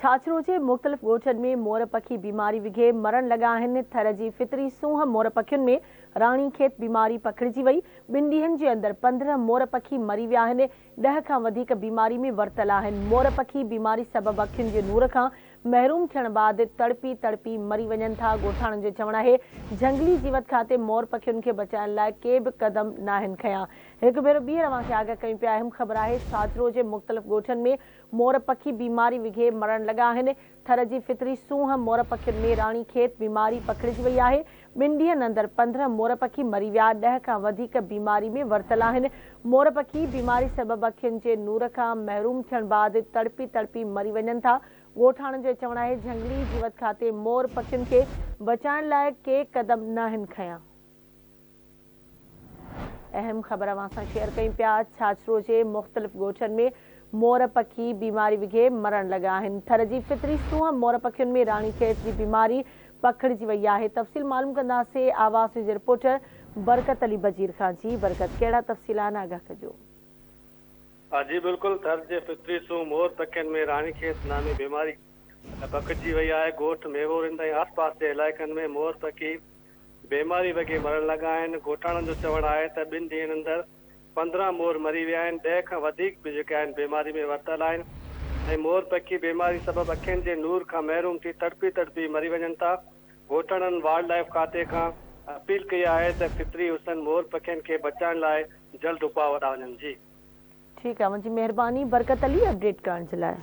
छाछरो जे मुख़्तलिफ़ ॻोठनि में मोर पखी बीमारी विघे मरण लॻा आहिनि। थर जी फितरी सूंह मोर पखियुनि में राणीखेत बीमारी पखिड़िजी वई। 2 ॾींहनि जे अंदरि 15 मोर पखी मरी विया आहिनि। 10 खां वधीक बीमारी में वरतल आहिनि। मोर पखी बीमारी सबबि अखियुनि जे नूर खां महरूम थियण बाद तड़पी मरी वञनि था। ॻोठाणनि जो चवणु आहे झंगली जीवत खाते मोर पखियुनि खे बचाइण लाइ के बि क़दम नाहिनि खयां। हिकु भेरो ॿीहर अवांखे आगाह कयूं पिया। अहम ख़बर आहे छाछरो जे मुख़्तलिफ़ ॻोठनि में मोर पखी बीमारी विघे मरण लॻा आहिनि। थर जी फितरी सूंह मोर पखियुनि में राणीखेत बीमारी पखिड़िजी वई आहे। 2 ॾींहनि अंदरि 15 मोर पखी मरी विया। 10 खां वधीक बीमारी में वरतल आहिनि। मोर पखी बीमारी सबबि अखियुनि जे नूर खां महरूम थियण बाद तड़पी मरी वञनि था। ॻोठाणनि जो चवणु आहे झंगली जीवत खाते मोर पखियुनि खे बचाइण लाइ के क़दम नाहिनि खयां। अहम ख़बर अवां सां शेयर कयूं पिया। छाछरो जे मुख़्तलिफ़ ॻोठनि में मोर पखी बीमारी विघे मरण लॻा आहिनि। थर जी फितरी सूंह मोर पखियुनि में राणीखेत जी बीमारी पखिड़िजी वई आहे। तफ़सील मालूम कंदासीं आवाज़ जे रिपोर्टर बरकत अली बजीर खां। जी बरकत, कहिड़ा तफ़सील आहिनि, आगाह कजो। जी बिल्कुल, थर जे फितरी सूंह मोर पखियुनि में राणीखेत नामी बीमारी पखिड़िजी वई आहे। ॻोठ मेवोर इन आस पास जे इलाइक़नि में मोर पखी बीमारी वगे मरण लॻा आहिनि। ॻोठाणनि जो चवणु आहे त 2 ॾींहनि अंदरि 15 मोर मरी विया आहिनि। 10 खां वधीक बि जेके आहिनि बीमारी में वरतल आहिनि ऐं मोर पखी बीमारी सबबि अखियुनि जे नूर खां महरूम थी तड़पी मरी वञनि था। ॻोठाणनि वाइल्ड लाइफ खाते खां अपील कई आहे त फितरी हुसन मोर पखियुनि खे बचाइण लाइ जल्द उपाउ वठा वञनि। जी ठीकु आहे, मुंहिंजी महिरबानी बरकत अली अपडेट करण जे लाइ।